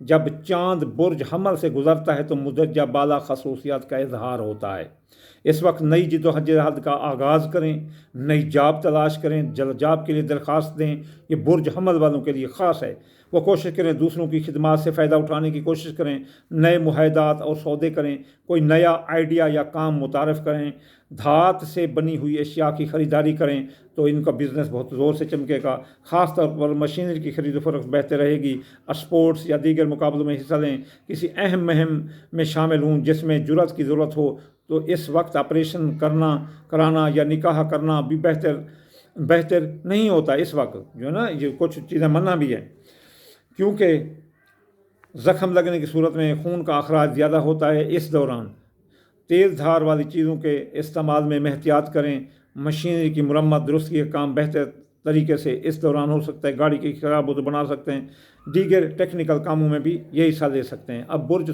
جب چاند برج حمل سے گزرتا ہے تو مدرجہ بالا خصوصیات کا اظہار ہوتا ہے۔ اس وقت نئی جد و جہد کا آغاز کریں، نئی جاب تلاش کریں، جاب کے لیے درخواست دیں۔ یہ برج حمل والوں کے لیے خاص ہے۔ وہ کوشش کریں دوسروں کی خدمات سے فائدہ اٹھانے کی کوشش کریں، نئے معاہدات اور سودے کریں، کوئی نیا آئیڈیا یا کام متعارف کریں، دھات سے بنی ہوئی اشیاء کی خریداری کریں تو ان کا بزنس بہت زور سے چمکے گا۔ خاص طور پر مشینری کی خرید و فروخت بہتر رہے گی۔ اسپورٹس یا دیگر مقابلوں میں حصہ لیں، کسی اہم مہم میں شامل ہوں جس میں جرأت کی ضرورت ہو تو اس وقت آپریشن کرانا یا نکاح کرنا بھی بہتر نہیں ہوتا۔ اس وقت جو ہے نا یہ کچھ چیزیں منع بھی ہیں، کیونکہ زخم لگنے کی صورت میں خون کا اخراج زیادہ ہوتا ہے۔ اس دوران تیز دھار والی چیزوں کے استعمال میں احتیاط کریں۔ مشینری کی مرمت درستگی کا کام بہتر طریقے سے اس دوران ہو سکتا ہے۔ گاڑی کی خراب ہو تو بنا سکتے ہیں، دیگر ٹیکنیکل کاموں میں بھی یہ حصہ لے سکتے ہیں۔ اب برج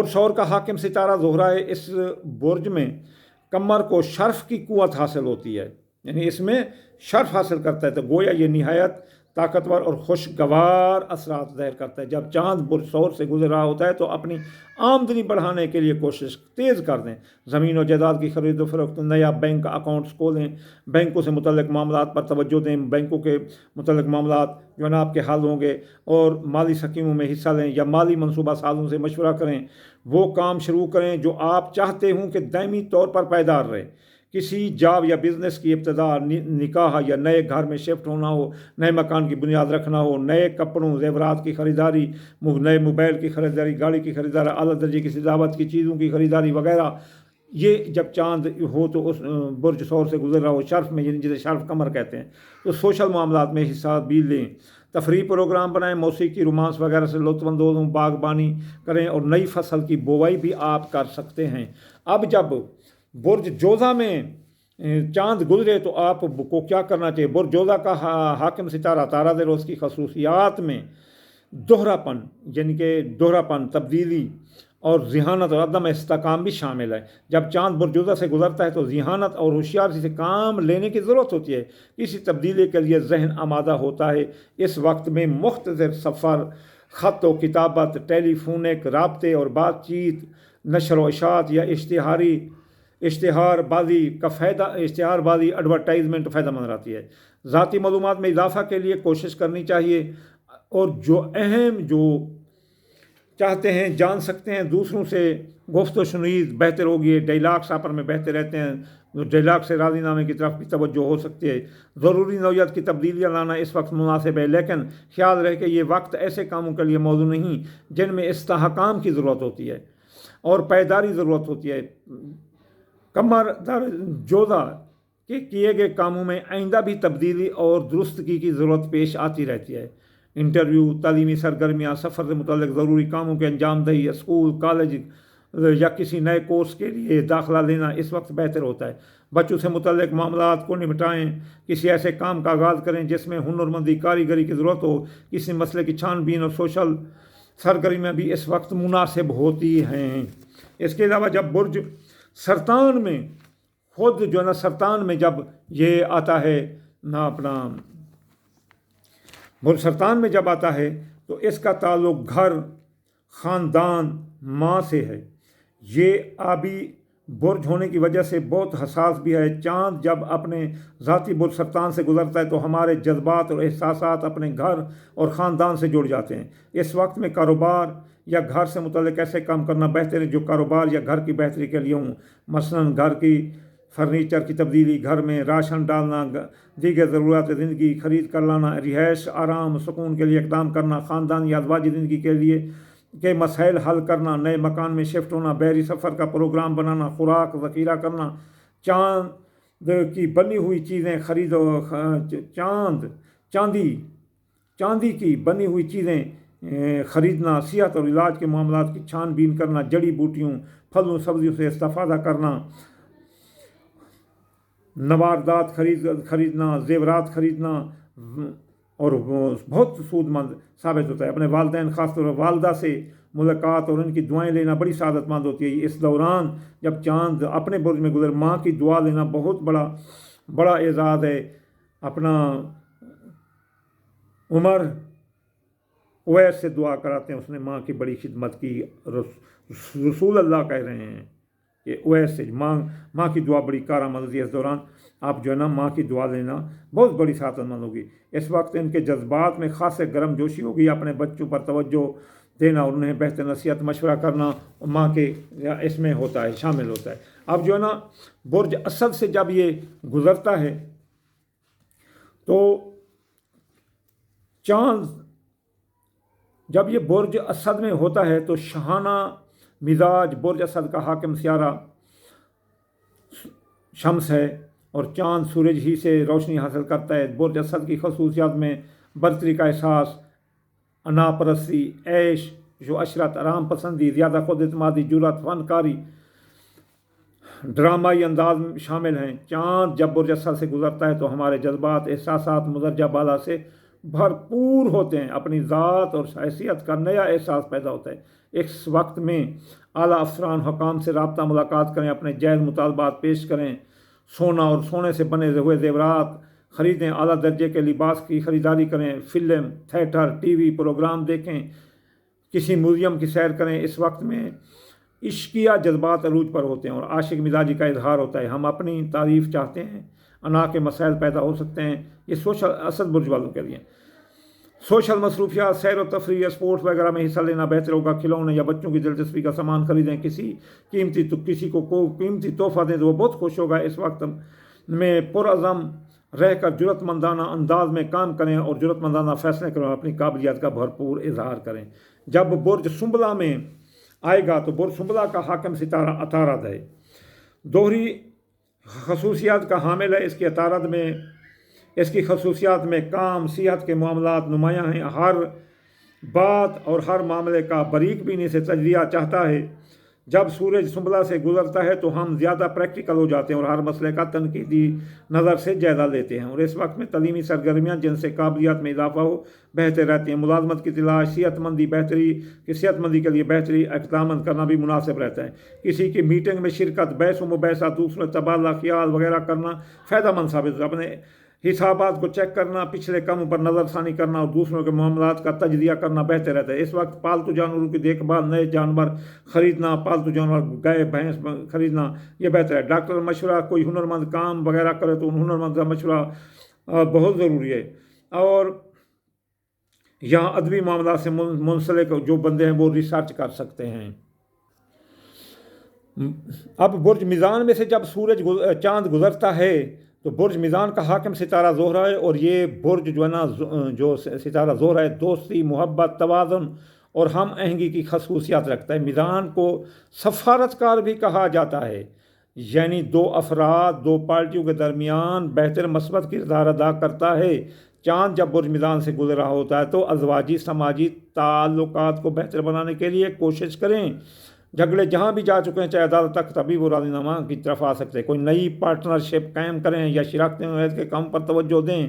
ثور کا حاکم ستارہ زہرہ ہے۔ اس برج میں قمر کو شرف کی قوت حاصل ہوتی ہے، یعنی اس میں شرف حاصل کرتا ہے، تو گویا یہ نہایت طاقتور اور خوشگوار اثرات ظاہر کرتا ہے۔ جب چاند برج ثور سے گزر رہا ہوتا ہے تو اپنی آمدنی بڑھانے کے لیے کوشش تیز کر دیں۔ زمین و جائیداد کی خرید و فروخت، نیا بینک اکاؤنٹس کھولیں، بینکوں سے متعلق معاملات پر توجہ دیں، بینکوں کے متعلق معاملات جو ہے نا آپ کے حل ہوں گے، اور مالی سکیموں میں حصہ لیں یا مالی منصوبہ سازوں سے مشورہ کریں۔ وہ کام شروع کریں جو آپ چاہتے ہوں کہ دائمی طور پر پائیدار رہے۔ کسی جاب یا بزنس کی ابتدا، نکاح یا نئے گھر میں شفٹ ہونا ہو، نئے مکان کی بنیاد رکھنا ہو، نئے کپڑوں زیورات کی خریداری، نئے موبائل کی خریداری، گاڑی کی خریداری، اعلیٰ درجے کی سجاوٹ کی چیزوں کی خریداری وغیرہ، یہ جب چاند ہو تو اس برج ثور سے گزر رہا ہو شرف میں، یعنی جسے شرف قمر کہتے ہیں، تو سوشل معاملات میں حصہ بھی لیں۔ تفریح پروگرام بنائیں، موسیقی، رومانس وغیرہ سے لطف اندوز ہوں، باغبانی کریں اور نئی فصل کی بوائی بھی آپ کر سکتے ہیں۔ اب جب برج جوزہ میں چاند گزرے تو آپ کو کیا کرنا چاہیے؟ برج جوزہ کا حاکم ستارہ تارہ روز کی خصوصیات میں دوہرا پن، تبدیلی اور ذہانت اور عدم استحکام بھی شامل ہے۔ جب چاند برج جوزہ سے گزرتا ہے تو ذہانت اور ہوشیاری سے کام لینے کی ضرورت ہوتی ہے، کسی تبدیلی کے لیے ذہن آمادہ ہوتا ہے۔ اس وقت میں مختصر سفر، خط و کتابت، ٹیلی فونک رابطے اور بات چیت، نشر و اشاعت یا اشتہار بازی ایڈورٹائزمنٹ فائدہ مند رہتی ہے۔ ذاتی معلومات میں اضافہ کے لیے کوشش کرنی چاہیے، اور جو چاہتے ہیں جان سکتے ہیں، دوسروں سے گفت و شنید بہتر ہوگی۔ ڈائلاگ سفر میں بہتر رہتے ہیں، ڈائلاگ سے راضی نامے کی طرف بھی توجہ ہو سکتی ہے۔ ضروری نوعیت کی تبدیلیاں لانا اس وقت مناسب ہے، لیکن خیال رہے کہ یہ وقت ایسے کاموں کے لیے موزوں نہیں جن میں استحکام کی ضرورت ہوتی ہے اور پائیداری ضرورت ہوتی ہے۔ قمر در جوزہ کے کیے گئے کاموں میں آئندہ بھی تبدیلی اور درستگی کی ضرورت پیش آتی رہتی ہے۔ انٹرویو، تعلیمی سرگرمیاں، سفر سے متعلق ضروری کاموں کے انجام دہی، اسکول، کالج یا کسی نئے کورس کے لیے داخلہ لینا اس وقت بہتر ہوتا ہے۔ بچوں سے متعلق معاملات کو نمٹائیں، کسی ایسے کام کا آغاز کریں جس میں ہنرمندی، کاریگری کی ضرورت ہو۔ کسی مسئلے کی چھان بین اور سوشل سرگرمیاں بھی اس وقت مناسب ہوتی ہیں۔ اس کے علاوہ جب برج سرطان میں سرطان میں جب یہ آتا ہے برج سرطان میں جب آتا ہے تو اس کا تعلق گھر، خاندان، ماں سے ہے۔ یہ آبی برج ہونے کی وجہ سے بہت حساس بھی ہے۔ چاند جب اپنے ذاتی برج سرطان سے گزرتا ہے تو ہمارے جذبات اور احساسات اپنے گھر اور خاندان سے جڑ جاتے ہیں۔ اس وقت میں کاروبار یا گھر سے متعلق ایسے کام کرنا بہتر ہے جو کاروبار یا گھر کی بہتری کے لیے ہوں، مثلاً گھر کی فرنیچر کی تبدیلی، گھر میں راشن ڈالنا، دیگر ضروریات زندگی خرید کر لانا، رہائش، آرام، سکون کے لیے اقدام کرنا، خاندانی یا ازواجی زندگی کے مسائل حل کرنا، نئے مکان میں شفٹ ہونا، بحری سفر کا پروگرام بنانا، خوراک ذخیرہ کرنا، چاندی کی بنی ہوئی چیزیں خریدنا، صحت اور علاج کے معاملات کی چھان بین کرنا، جڑی بوٹیوں، پھلوں سبزیوں سے استفادہ کرنا، نباتات خریدنا، زیورات خریدنا اور بہت سود مند ثابت ہوتا ہے۔ اپنے والدین، خاص طور پر والدہ سے ملاقات اور ان کی دعائیں لینا بڑی سعادت مند ہوتی ہے۔ اس دوران جب چاند اپنے برج میں گزر، ماں کی دعا لینا بہت بڑا اعزاز ہے۔ اپنا اویس سے دعا کراتے ہیں، اس نے ماں کی بڑی خدمت کی، رسول اللہ کہہ رہے ہیں کہ اویس سے ماں کی دعا بڑی کارآمد ہوتی ہے۔ اس دوران آپ جو ہے نا ماں کی دعا لینا بہت بڑی سعادت مند ہوگی۔ اس وقت ان کے جذبات میں خاص گرم جوشی ہوگی، اپنے بچوں پر توجہ دینا اور انہیں بہتر نصیحت مشورہ کرنا ماں کے اس میں ہوتا ہے، شامل ہوتا ہے۔ اب جو ہے نا برج اسد سے جب یہ گزرتا ہے تو چاند جب یہ برج اسد میں ہوتا ہے تو شاہانہ مزاج برج اسد کا حاکم سیارہ شمس ہے اور چاند سورج ہی سے روشنی حاصل کرتا ہے۔ برج اسد کی خصوصیات میں برتری کا احساس، انا پرستی، عیش جو عشرت، آرام پسندی، زیادہ خود اعتمادی، جرأت، فنکاری، ڈرامائی انداز شامل ہیں۔ چاند جب برج اسد سے گزرتا ہے تو ہمارے جذبات، احساسات مدرجہ بالا سے بھرپور ہوتے ہیں، اپنی ذات اور حیثیت کا نیا احساس پیدا ہوتا ہے۔ اس وقت میں اعلیٰ افسران حکام سے رابطہ ملاقات کریں، اپنے جائز مطالبات پیش کریں، سونا اور سونے سے بنے ہوئے زیورات خریدیں، اعلیٰ درجے کے لباس کی خریداری کریں، film, theatre, T V programme دیکھیں، کسی میوزیم کی سیر کریں۔ اس وقت میں عشقیہ جذبات عروج پر ہوتے ہیں اور عاشق مزاجی کا اظہار ہوتا ہے، ہم اپنی تعریف چاہتے ہیں، انا کے مسائل پیدا ہو سکتے ہیں۔ یہ سوشل اسد برج والوں کے لیے سوشل مصروفیات، سیر و تفریح، اسپورٹس وغیرہ میں حصہ لینا بہتر ہوگا۔ کھلونے یا بچوں کی دلچسپی کا سامان خریدیں، کسی کو قیمتی تحفہ دیں تو وہ بہت خوش ہوگا۔ اس وقت میں پرعزم رہ کر جرأت مندانہ انداز میں کام کریں اور جرأت مندانہ فیصلے کریں، اپنی قابلیت کا بھرپور اظہار کریں۔ جب برج سنبلہ میں آئے گا تو برج سنبلہ کا حاکم ستارہ عطارد ہے، دوہری خصوصیات کا حامل ہے۔ اس کی خصوصیات میں کام، صحت کے معاملات نمایاں ہیں، ہر بات اور ہر معاملے کا باریک بینی سے تجزیہ چاہتا ہے۔ جب سورج سنبلہ سے گزرتا ہے تو ہم زیادہ پریکٹیکل ہو جاتے ہیں اور ہر مسئلے کا تنقیدی نظر سے جائزہ لیتے ہیں، اور اس وقت میں تعلیمی سرگرمیاں جن سے قابلیت میں اضافہ ہو بہتر رہتی ہیں۔ ملازمت کی تلاش، صحت مندی کے لیے بہتری اقدامات کرنا بھی مناسب رہتا ہے۔ کسی کی میٹنگ میں شرکت، بحث و مباحثہ، دوسروں تبادلہ خیال وغیرہ کرنا فائدہ مند ثابت ہوتا ہے۔ اپنے حسابات کو چیک کرنا، پچھلے کاموں پر نظر ثانی کرنا اور دوسروں کے معاملات کا تجزیہ کرنا بہتر رہتا ہے۔ اس وقت پالتو جانوروں کی دیکھ بھال، نئے جانور خریدنا، پالتو جانور گائے بھینس خریدنا یہ بہتر ہے۔ ڈاکٹر مشورہ، کوئی ہنرمند کام وغیرہ کرے تو ان ہنرمند کا مشورہ بہت ضروری ہے۔ اور یہاں ادبی معاملات سے منسلک جو بندے ہیں وہ ریسرچ کر سکتے ہیں۔ اب برج میزان میں سے جب چاند گزرتا ہے تو برج میزان کا حاکم ستارہ زہرہ ہے، اور یہ برج جو ہے نا جو ستارہ زہرہ ہے دوستی، محبت، توازن اور ہم آہنگی کی خصوصیات رکھتا ہے۔ میزان کو سفارتکار بھی کہا جاتا ہے، یعنی دو افراد، دو پارٹیوں کے درمیان بہتر مثبت کردار ادا کرتا ہے۔ چاند جب برج میزان سے گزر رہا ہوتا ہے تو ازواجی سماجی تعلقات کو بہتر بنانے کے لیے کوشش کریں۔ جھگڑے جہاں بھی جا چکے ہیں، چاہے عدالت تک، تبھی وہ راضی نامہ کی طرف آ سکتے ہیں۔ کوئی نئی پارٹنرشپ قائم کریں یا شراکت معاہدے کے کام پر توجہ دیں،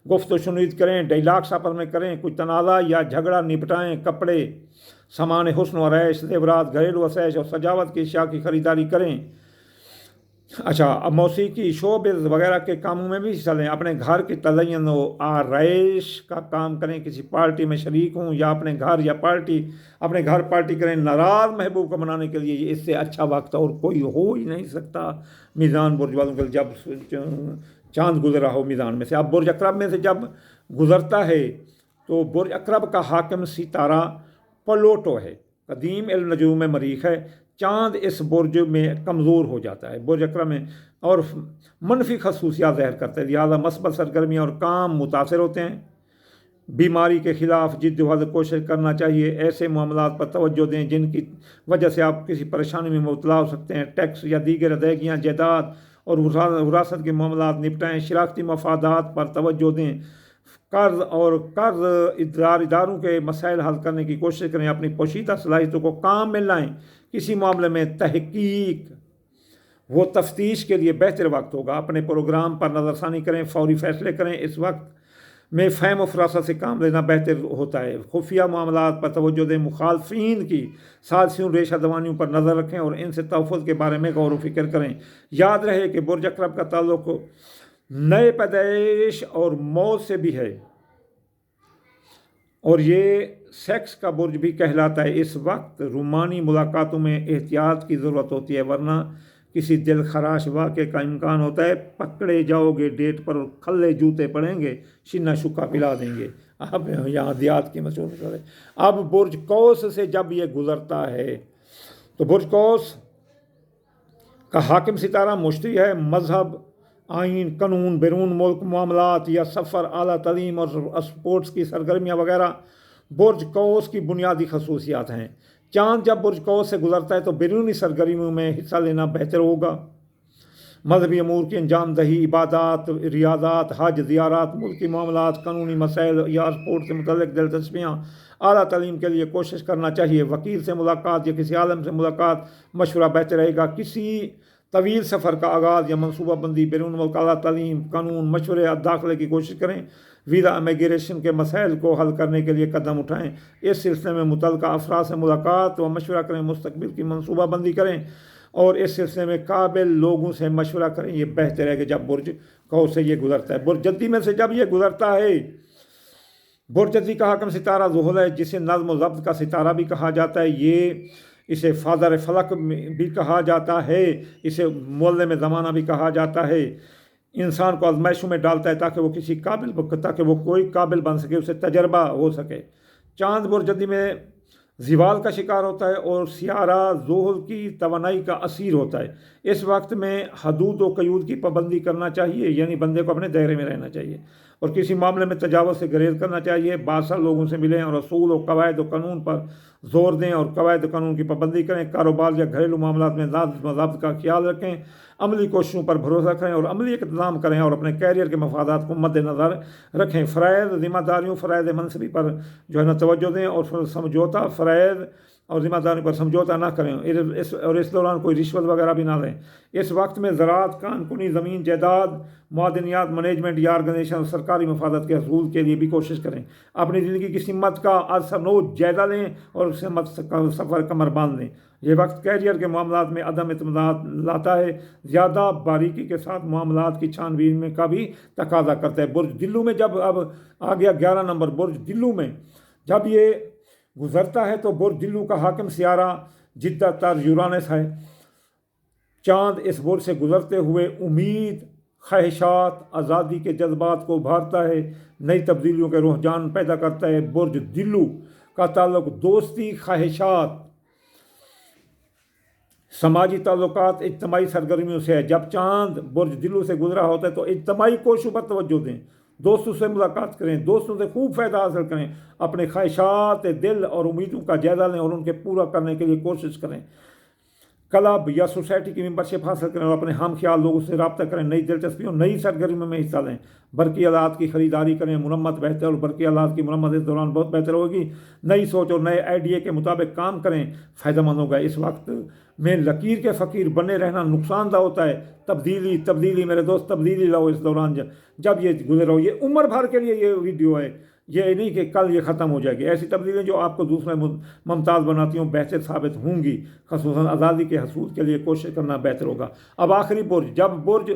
گفت و شنید کریں، ڈائیلاگس آپس میں کریں، کوئی تنازع یا جھگڑا نپٹائیں، کپڑے، سامان حسن و عیش، زیورات، گھریلو وسائل اور سجاوٹ کی اشیاء کی خریداری کریں۔ اچھا، اب موسیقی، شوبز وغیرہ کے کاموں میں بھی حصہ لیں، اپنے گھر کی تزئین و آرائش کا کام کریں، کسی پارٹی میں شریک ہوں یا اپنے گھر پارٹی کریں۔ ناراض محبوب کو منانے کے لیے اس سے اچھا وقت اور کوئی ہو ہی نہیں سکتا میزان برج والوں کے لیے، جب چاند گزر رہا ہو میزان میں سے۔ اب برج عقرب میں سے جب گزرتا ہے تو برج عقرب کا حاکم ستارہ پلوٹو ہے، قدیم النجوم میں مریخ ہے۔ چاند اس برج میں کمزور ہو جاتا ہے برج عقرب میں اور منفی خصوصیات ظاہر کرتا ہے، لہذا مثبت سرگرمیاں اور کام متاثر ہوتے ہیں۔ بیماری کے خلاف جد و جہد کوشش کرنا چاہیے، ایسے معاملات پر توجہ دیں جن کی وجہ سے آپ کسی پریشانی میں مبتلا ہو سکتے ہیں۔ ٹیکس یا دیگر ادائیگیاں، جائیداد اور وراثت کے معاملات نپٹائیں، شراکتی مفادات پر توجہ دیں، قرض اداروں کے مسائل حل کرنے کی کوشش کریں، اپنی پوشیدہ صلاحیتوں کو کام میں لائیں۔ کسی معاملے میں تحقیق و تفتیش کے لیے بہتر وقت ہوگا، اپنے پروگرام پر نظر ثانی کریں، فوری فیصلے کریں۔ اس وقت میں فہم و فراست سے کام لینا بہتر ہوتا ہے۔ خفیہ معاملات پر توجہ دیں، مخالفین کی سازشوں، ریشہ دوانیوں پر نظر رکھیں اور ان سے تحفظ کے بارے میں غور و فکر کریں۔ یاد رہے کہ برج عقرب کا تعلق نئے پیدائش اور موت سے بھی ہے، اور یہ سیکس کا برج بھی کہلاتا ہے۔ اس وقت رومانی ملاقاتوں میں احتیاط کی ضرورت ہوتی ہے، ورنہ کسی دل خراش واقعے کا امکان ہوتا ہے۔ پکڑے جاؤ گے ڈیٹ پر، کھلے جوتے پڑیں گے، شنا شکا پلا دیں گے۔ اب یہاں دیہات کی مشہور مثال ہے۔ اب برج قوس سے جب یہ گزرتا ہے تو برج قوس کا حاکم ستارہ مشتری ہے۔ مذہب، آئین، قانون، بیرون ملک معاملات یا سفر، اعلیٰ تعلیم اور اسپورٹس کی سرگرمیاں وغیرہ برج قوس کی بنیادی خصوصیات ہیں۔ چاند جب برج قوس سے گزرتا ہے تو بیرونی سرگرمیوں میں حصہ لینا بہتر ہوگا۔ مذہبی امور کی انجام دہی، عبادات، ریاضات، حج، زیارات، ملکی معاملات، قانونی مسائل یا اسپورٹ سے متعلق دلچسپیاں۔ اعلیٰ تعلیم کے لیے کوشش کرنا چاہیے۔ وکیل سے ملاقات یا کسی عالم سے ملاقات، مشورہ بہتر رہے گا۔ کسی طویل سفر کا آغاز یا منصوبہ بندی، بیرون ملک اعلیٰ تعلیم، قانون، مشورے، داخلے کی کوشش کریں۔ ویزا امیگریشن کے مسائل کو حل کرنے کے لیے قدم اٹھائیں۔ اس سلسلے میں متعلقہ افراد سے ملاقات و مشورہ کریں، مستقبل کی منصوبہ بندی کریں اور اس سلسلے میں قابل لوگوں سے مشورہ کریں۔ یہ بہتر ہے کہ جب برج قوس سے یہ گزرتا ہے۔ برج جدی میں سے جب یہ گزرتا ہے، برج جدی کا حاکم ستارہ زحل ہے، جسے نظم و ضبط کا ستارہ بھی کہا جاتا ہے۔ اسے فادر فلک بھی کہا جاتا ہے، اسے معلم زمانہ بھی کہا جاتا ہے۔ انسان کو آزمائشوں میں ڈالتا ہے تاکہ وہ کوئی قابل بن سکے، اسے تجربہ ہو سکے۔ چاند برج جدی میں زوال کا شکار ہوتا ہے اور سیارہ زحل کی توانائی کا اسیر ہوتا ہے۔ اس وقت میں حدود و قیود کی پابندی کرنا چاہیے، یعنی بندے کو اپنے دائرے میں رہنا چاہیے اور کسی معاملے میں تجاوز سے گریز کرنا چاہیے۔ بااثر لوگوں سے ملیں اور اصول و قواعد و قانون پر زور دیں اور قواعد و قانون کی پابندی کریں۔ کاروبار یا گھریلو معاملات میں نظم و ضبط کا خیال رکھیں، عملی کوششوں پر بھروسہ کریں اور عملی اقتدام کریں اور اپنے کیریئر کے مفادات کو مد نظر رکھیں۔ فرائض، ذمہ داریوں، فرائض منصبی پر توجہ دیں اور سمجھوتا فرائض اور ذمہ داریوں پر سمجھوتا نہ کریں اور اس دوران کوئی رشوت وغیرہ بھی نہ لیں۔ اس وقت میں زراعت، کان کنی، زمین جائیداد، معدنیات، مینجمنٹ یا آرگنائزیشن اور سرکاری مفادات کے حصول کے لیے بھی کوشش کریں۔ اپنی زندگی کی سمت کا ازسرنو جائزہ لیں اور سمت کا سفر کمر باندھ لیں۔ یہ وقت کیریئر کے معاملات میں عدم اعتماد لاتا ہے، زیادہ باریکی کے ساتھ معاملات کی چھان بین میں کا بھی تقاضا کرتا ہے۔ برج دلو میں جب اب آ گیا 11 نمبر، برج دلو میں جب یہ گزرتا ہے تو برج دلو کا حاکم سیارہ جدہ تر یورانس ہے۔ چاند اس برج سے گزرتے ہوئے امید، خواہشات، آزادی کے جذبات کو ابھارتا ہے، نئی تبدیلیوں کے رجحان پیدا کرتا ہے۔ برج دلو کا تعلق دوستی، خواہشات، سماجی تعلقات، اجتماعی سرگرمیوں سے ہے۔ جب چاند برج دلو سے گزرا ہوتا ہے تو اجتماعی کوششوں پر توجہ دیں، دوستوں سے ملاقات کریں، دوستوں سے خوب فائدہ حاصل کریں، اپنے خواہشات دل اور امیدوں کا جائزہ لیں اور ان کے پورا کرنے کے لیے کوشش کریں۔ کلب یا سوسائٹی کی ممبرشپ حاصل کریں اور اپنے ہم خیال لوگوں سے رابطہ کریں، نئی دلچسپیوں، نئی سرگرمیوں میں حصہ لیں، برقی آلات کی خریداری کریں، مرمت بہتر اور برقی آلات کی مرمت اس دوران بہت بہتر ہوگی۔ نئی سوچ اور نئے آئیڈیا کے مطابق کام کریں، فائدہ مند ہوگا۔ اس وقت میں لکیر کے فقیر بنے رہنا نقصان دہ ہوتا ہے۔ تبدیلی میرے دوست، تبدیلی لاؤ اس دوران جب یہ گزر ہو۔ یہ عمر بھر کے لیے یہ ویڈیو ہے، یہ نہیں کہ کل یہ ختم ہو جائے گی۔ ایسی تبدیلیاں جو آپ کو دوسرے ممتاز بناتی ہوں بہتر ثابت ہوں گی، خصوصاً آزادی کے حصول کے لیے کوشش کرنا بہتر ہوگا۔ اب آخری برج، جب برج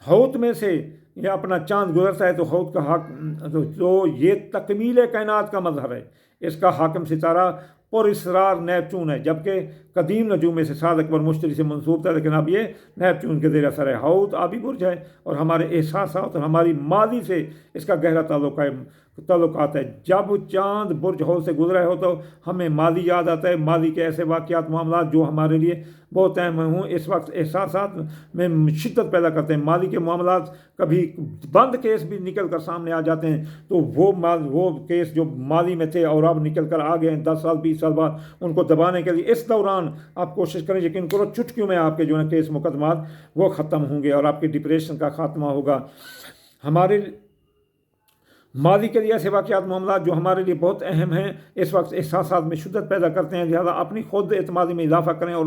حوت میں سے یہ اپنا چاند گزرتا ہے تو حوت کا تو یہ تکمیل کائنات کا مظہر ہے۔ اس کا حاکم ستارہ پر اسرار نیپچون ہے، جبکہ قدیم نجوم میں سے صادق پر مشتری سے منسوب تھا، لیکن اب یہ نیپچون کے زیر اثر ہے۔ حوت آبی برج ہے اور ہمارے احساسات اور ہماری ماضی سے اس کا گہرا تعلقات ہے۔ جب چاند برج حوت سے گزرا ہو تو ہمیں ماضی یاد آتا ہے، ماضی کے ایسے واقعات، معاملات جو ہمارے لیے بہت اہم ہوں، اس وقت احساسات میں شدت پیدا کرتے ہیں۔ ماضی کے معاملات کبھی بند کیس بھی نکل کر سامنے آ جاتے ہیں، تو وہ کیس جو ماضی میں تھے اور اب نکل کر آ گئے ہیں 10 سال 20 سال بعد، ان کو دبانے کے لیے اس دوران آپ کوشش کریں، یقین کرو چٹکیوں میں آپ کے جو ہے کیس مقدمات وہ ختم ہوں گے اور آپ کے ڈپریشن کا خاتمہ ہوگا۔ ہمارے ماضی کے لیے ایسے واقعات، معاملات جو ہمارے لیے بہت اہم ہیں، اس وقت احساسات میں شدت پیدا کرتے ہیں، لہذا اپنی خود اعتمادی میں اضافہ کریں اور